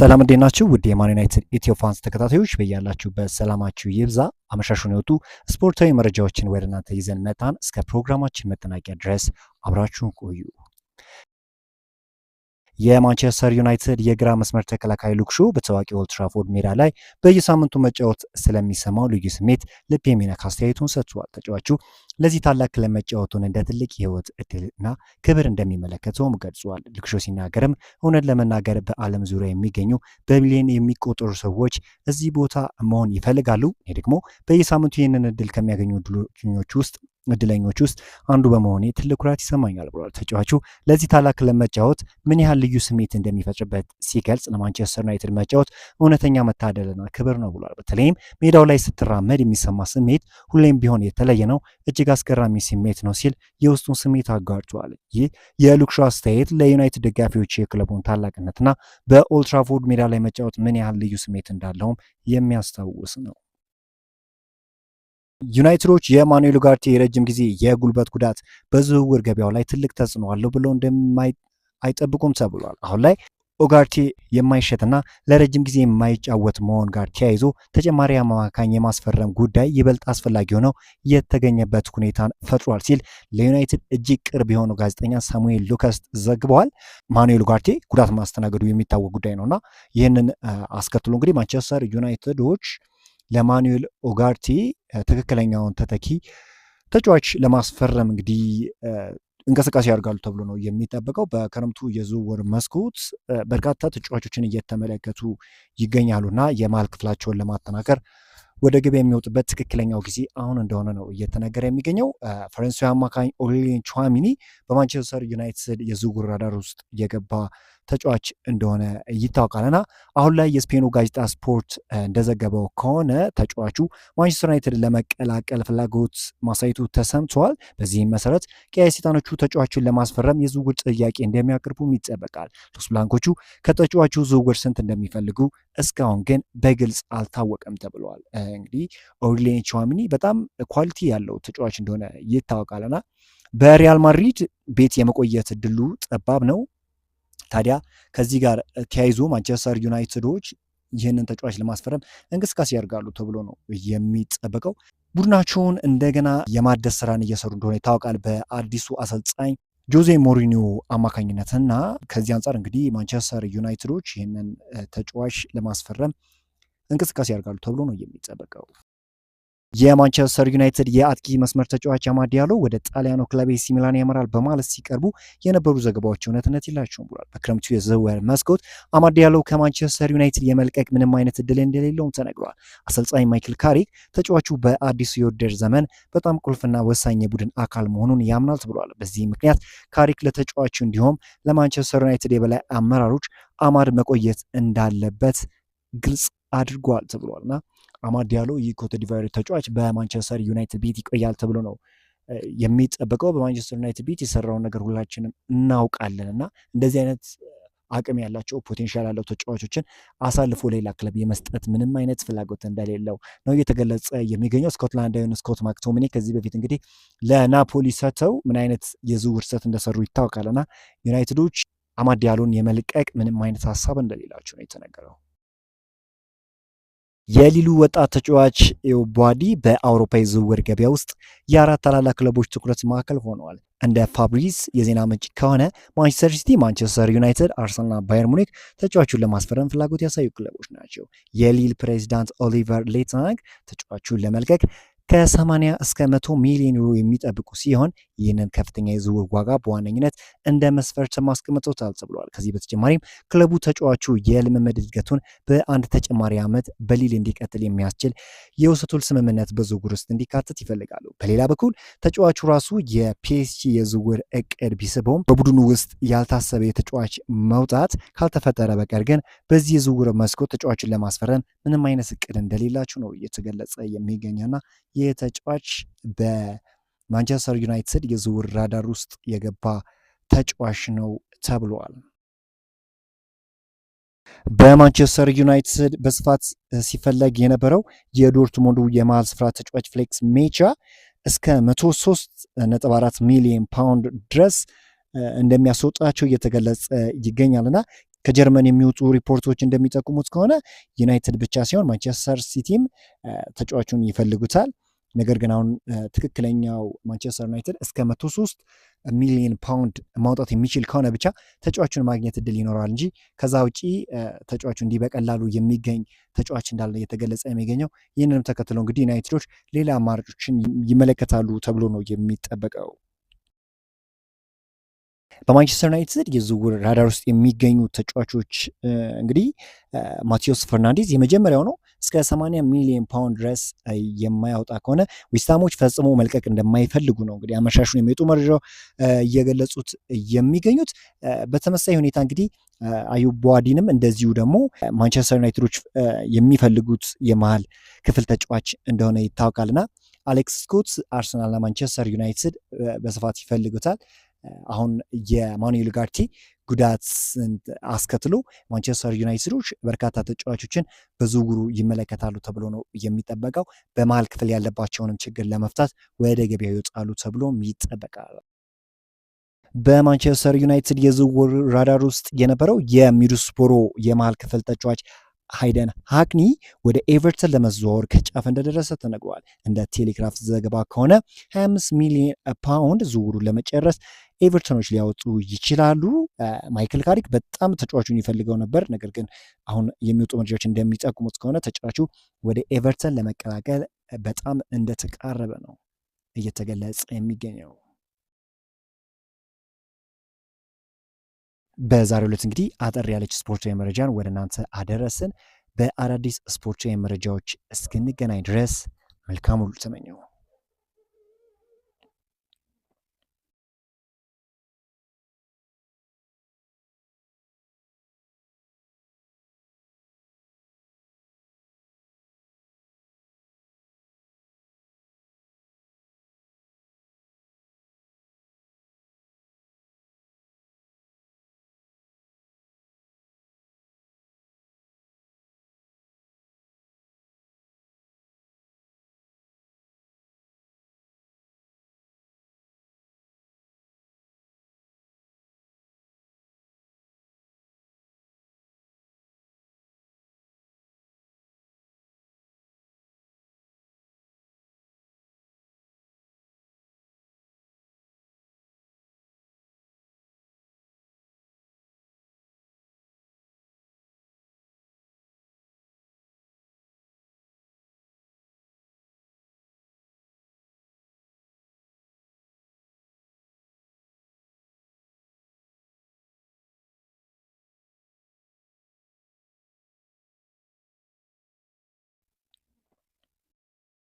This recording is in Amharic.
ሰላም እንዴት ናችሁ? ውድ የማን ዩናይትድ ኢትዮ ፋንስ ተከታታዮች በያላችሁበት ሰላማችሁ ይብዛ። አመሻሹን የወጡ ስፖርታዊ መረጃዎችን ወደ እናንተ ይዘን መጣን። እስከ ፕሮግራማችን መጠናቂያ ድረስ አብራችሁን ቆዩ። የማንቸስተር ዩናይትድ የግራ መስመር ተከላካይ ሉክ ሾው በታዋቂ ኦልድ ትራፎርድ ሜዳ ላይ በየሳምንቱ መጫወት ስለሚሰማው ልዩ ስሜት ልብ የሚነካ አስተያየቱን ሰጥቷል። ተጫዋቹ ለዚህ ታላቅ ክለብ መጫወቱን እንደ ትልቅ የህይወት እድልና ክብር እንደሚመለከተውም ገልጿል። ሉክ ሾው ሲናገርም እውነት ለመናገር በዓለም ዙሪያ የሚገኙ በሚሊዮን የሚቆጠሩ ሰዎች እዚህ ቦታ መሆን ይፈልጋሉ። እኔ ደግሞ በየሳምንቱ ይህንን እድል ከሚያገኙ እድለኞች ውስጥ አንዱ በመሆኔ ትልቅ ኩራት ይሰማኛል ብሏል። ተጫዋቹ ለዚህ ታላቅ ክለብ መጫወት ምን ያህል ልዩ ስሜት እንደሚፈጥርበት ሲገልጽ ለማንቸስተር ዩናይትድ መጫወት እውነተኛ መታደልና ክብር ነው ብሏል። በተለይም ሜዳው ላይ ስትራመድ የሚሰማ ስሜት ሁሌም ቢሆን የተለየ ነው፣ እጅግ አስገራሚ ስሜት ነው ሲል የውስጡን ስሜት አጋርቷል። ይህ የሉክ ሾው አስተያየት ለዩናይትድ ደጋፊዎች የክለቡን ታላቅነትና በኦልድ ትራፎርድ ሜዳ ላይ መጫወት ምን ያህል ልዩ ስሜት እንዳለውም የሚያስታውስ ነው። ዩናይትዶች የማኑኤል ኡጋርቴ የረጅም ጊዜ የጉልበት ጉዳት በዝውውር ገበያው ላይ ትልቅ ተጽዕኖ አለው ብለው አይጠብቁም ተብሏል። አሁን ላይ ኡጋርቴ የማይሸጥና ለረጅም ጊዜ የማይጫወት መሆን ጋር ተያይዞ ተጨማሪ አማካኝ የማስፈረም ጉዳይ ይበልጥ አስፈላጊ ሆነው የተገኘበት ሁኔታን ፈጥሯል ሲል ለዩናይትድ እጅግ ቅርብ የሆነው ጋዜጠኛ ሳሙኤል ሉከስ ዘግበዋል። ማኑኤል ኡጋርቴ ጉዳት ማስተናገዱ የሚታወቅ ጉዳይ ነውና ይህንን አስከትሎ እንግዲህ ማንቸስተር ዩናይትዶች ለማኑኤል ኡጋርቴ ትክክለኛውን ተተኪ ተጫዋች ለማስፈረም እንግዲህ እንቅስቃሴ ያደርጋሉ ተብሎ ነው የሚጠበቀው። በክረምቱ የዝውውር መስኮት በርካታ ተጫዋቾችን እየተመለከቱ ይገኛሉና የመሃል ክፍላቸውን ለማጠናከር ወደ ገበያ የሚወጡበት ትክክለኛው ጊዜ አሁን እንደሆነ ነው እየተነገረ የሚገኘው። ፈረንሳዊ አማካኝ ኦሬሊያን ቹዋሚኒ በማንቸስተር ዩናይትድ የዝውውር ራዳር ውስጥ የገባ ተጫዋች እንደሆነ ይታወቃልና አሁን ላይ የስፔኑ ጋዜጣ ስፖርት እንደዘገበው ከሆነ ተጫዋቹ ማንቸስተር ዩናይትድ ለመቀላቀል ፍላጎት ማሳየቱ ተሰምተዋል። በዚህም መሰረት ቀይ ሰይጣኖቹ ተጫዋቹን ለማስፈረም የዝውውር ጥያቄ እንደሚያቀርቡም ይጠበቃል። ሎስ ብላንኮቹ ከተጫዋቹ ዝውውር ስንት እንደሚፈልጉ እስካሁን ግን በግልጽ አልታወቀም ተብለዋል። እንግዲህ ኦሬሊያን ቹዋሚኒ በጣም ኳሊቲ ያለው ተጫዋች እንደሆነ ይታወቃልና በሪያል ማድሪድ ቤት የመቆየት እድሉ ጠባብ ነው። ታዲያ ከዚህ ጋር ተያይዞ ማንቸስተር ዩናይትዶች ይህንን ተጫዋች ለማስፈረም እንቅስቃሴ ያደርጋሉ ተብሎ ነው የሚጠበቀው። ቡድናቸውን እንደገና የማደስ ስራን እየሰሩ እንደሆነ ይታወቃል በአዲሱ አሰልጣኝ ጆዜ ሞሪኒዮ አማካኝነትና ከዚህ አንጻር እንግዲህ ማንቸስተር ዩናይትዶች ይህንን ተጫዋች ለማስፈረም እንቅስቃሴ ያደርጋሉ ተብሎ ነው የሚጠበቀው። የማንቸስተር ዩናይትድ የአጥቂ መስመር ተጫዋች አማድ ዲያሎ ወደ ጣሊያኑ ክለብ ኤሲ ሚላን ያመራል በማለት ሲቀርቡ የነበሩ ዘገባዎች እውነትነት የላቸውም ብሏል። በክረምቱ የዝውውር መስኮት አማድ ዲያሎ ከማንቸስተር ዩናይትድ የመልቀቅ ምንም አይነት እድል እንደሌለውም ተነግሯል። አሰልጣኝ ማይክል ካሪክ ተጫዋቹ በአዲሱ የውድድር ዘመን በጣም ቁልፍና ወሳኝ የቡድን አካል መሆኑን ያምናል ተብሏል። በዚህ ምክንያት ካሪክ ለተጫዋቹ እንዲሁም ለማንቸስተር ዩናይትድ የበላይ አመራሮች አማድ መቆየት እንዳለበት ግልጽ አድርጓል ተብሏልና አማድ ዲያሎ ይህ ኮት ዲቫይር ተጫዋች በማንቸስተር ዩናይትድ ቤት ይቆያል ተብሎ ነው የሚጠበቀው። በማንቸስተር ዩናይትድ ቤት የሰራውን ነገር ሁላችንም እናውቃለን እና እንደዚህ አይነት አቅም ያላቸው ፖቴንሻል ያለው ተጫዋቾችን አሳልፎ ሌላ ክለብ የመስጠት ምንም አይነት ፍላጎት እንደሌለው ነው እየተገለጸ የሚገኘው። ስኮትላንዳዊውን ስኮት ማክቶሚኒ ከዚህ በፊት እንግዲህ ለናፖሊ ሰጥተው ምን አይነት የዝውውር ስህተት እንደሰሩ ይታወቃልና ዩናይትዶች አማድ ዲያሎን የመልቀቅ ምንም አይነት ሀሳብ እንደሌላቸው ነው የተነገረው። የሊሉ ወጣት ተጫዋች ኤውባዲ በአውሮፓ የዝውውር ገበያ ውስጥ የአራት ታላላቅ ክለቦች ትኩረት ማዕከል ሆነዋል። እንደ ፋብሪስ የዜና ምንጭ ከሆነ ማንቸስተር ሲቲ፣ ማንቸስተር ዩናይትድ፣ አርሰናልና ባየር ሙኒክ ተጫዋቹን ለማስፈረም ፍላጎት ያሳዩ ክለቦች ናቸው። የሊል ፕሬዚዳንት ኦሊቨር ሌታንግ ተጫዋቹን ለመልቀቅ ከ80 እስከ 100 ሚሊዮን ዩሮ የሚጠብቁ ሲሆን ይህንን ከፍተኛ የዝውውር ዋጋ በዋነኝነት እንደ መስፈርት ማስቀመጠውታል ተብሏል። ከዚህ በተጨማሪም ክለቡ ተጫዋቹ የልምምድ እድገቱን በአንድ ተጨማሪ ዓመት በሊል እንዲቀጥል የሚያስችል የውሰት ውል ስምምነት በዝውውር ውስጥ እንዲካተት ይፈልጋሉ። በሌላ በኩል ተጫዋቹ ራሱ የፒኤስጂ የዝውውር እቅድ ቢስበውም በቡድኑ ውስጥ ያልታሰበ የተጫዋች መውጣት ካልተፈጠረ በቀር ግን በዚህ የዝውውር መስኮት ተጫዋቹን ለማስፈረም ምንም አይነት እቅድ እንደሌላቸው ነው እየተገለጸ የሚገኘውና ይህ ተጫዋች በማንቸስተር ዩናይትድ የዝውውር ራዳር ውስጥ የገባ ተጫዋች ነው ተብሏል። በማንቸስተር ዩናይትድ በስፋት ሲፈለግ የነበረው የዶርትሙንዱ የመሃል ስፍራ ተጫዋች ፍሌክስ ሜቻ እስከ 103.4 ሚሊዮን ፓውንድ ድረስ እንደሚያስወጣቸው እየተገለጸ ይገኛልና ከጀርመን የሚወጡ ሪፖርቶች እንደሚጠቁሙት ከሆነ ዩናይትድ ብቻ ሲሆን ማንቸስተር ሲቲም ተጫዋቹን ይፈልጉታል። ነገር ግን አሁን ትክክለኛው ማንቸስተር ዩናይትድ እስከ 103 ሚሊዮን ፓውንድ ማውጣት የሚችል ከሆነ ብቻ ተጫዋቹን ማግኘት እድል ይኖረዋል እንጂ ከዛ ውጪ ተጫዋቹ እንዲህ በቀላሉ የሚገኝ ተጫዋች እንዳለ እየተገለጸ የሚገኘው። ይህንንም ተከትሎ እንግዲህ ዩናይትዶች ሌላ አማራጮችን ይመለከታሉ ተብሎ ነው የሚጠበቀው። በማንቸስተር ዩናይትድ የዝውውር ራዳር ውስጥ የሚገኙ ተጫዋቾች እንግዲህ ማቴዎስ ፈርናንዴዝ የመጀመሪያው ነው። እስከ 80 ሚሊዮን ፓውንድ ድረስ የማያወጣ ከሆነ ዌስትሃሞች ፈጽሞ መልቀቅ እንደማይፈልጉ ነው እንግዲህ አመሻሹን የሚወጡ መረጃ እየገለጹት የሚገኙት። በተመሳሳይ ሁኔታ እንግዲህ አዩብ ቡዋዲንም እንደዚሁ ደግሞ ማንቸስተር ዩናይትዶች የሚፈልጉት የመሃል ክፍል ተጫዋች እንደሆነ ይታወቃልና አሌክስ ስኮት አርሰናልና ማንቸስተር ዩናይትድ በስፋት ይፈልጉታል። አሁን የማኑኤል ኡጋርቴ ጉዳት አስከትሎ ማንቸስተር ዩናይትዶች በርካታ ተጫዋቾችን በዝውውሩ ይመለከታሉ ተብሎ ነው የሚጠበቀው። በመሃል ክፍል ያለባቸውንም ችግር ለመፍታት ወደ ገበያ ይወጣሉ ተብሎም ይጠበቃል። በማንቸስተር ዩናይትድ የዝውውር ራዳር ውስጥ የነበረው የሚድልስብሮ የመሃል ክፍል ተጫዋች ሃይደን ሃክኒ ወደ ኤቨርተን ለመዘዋወር ከጫፍ እንደደረሰ ተነግሯል። እንደ ቴሌግራፍ ዘገባ ከሆነ 25 ሚሊዮን ፓውንድ ዝውውሩን ለመጨረስ ኤቨርተኖች ሊያወጡ ይችላሉ። ማይክል ካሪክ በጣም ተጫዋቹን ይፈልገው ነበር። ነገር ግን አሁን የሚወጡ መረጃዎች እንደሚጠቁሙት ከሆነ ተጫዋቹ ወደ ኤቨርተን ለመቀላቀል በጣም እንደተቃረበ ነው እየተገለጸ የሚገኘው። በዛሬው ዕለት እንግዲህ አጠር ያለች ስፖርታዊ መረጃን ወደ እናንተ አደረስን። በአዳዲስ ስፖርታዊ መረጃዎች እስክንገናኝ ድረስ መልካም ሁሉ ተመኘው።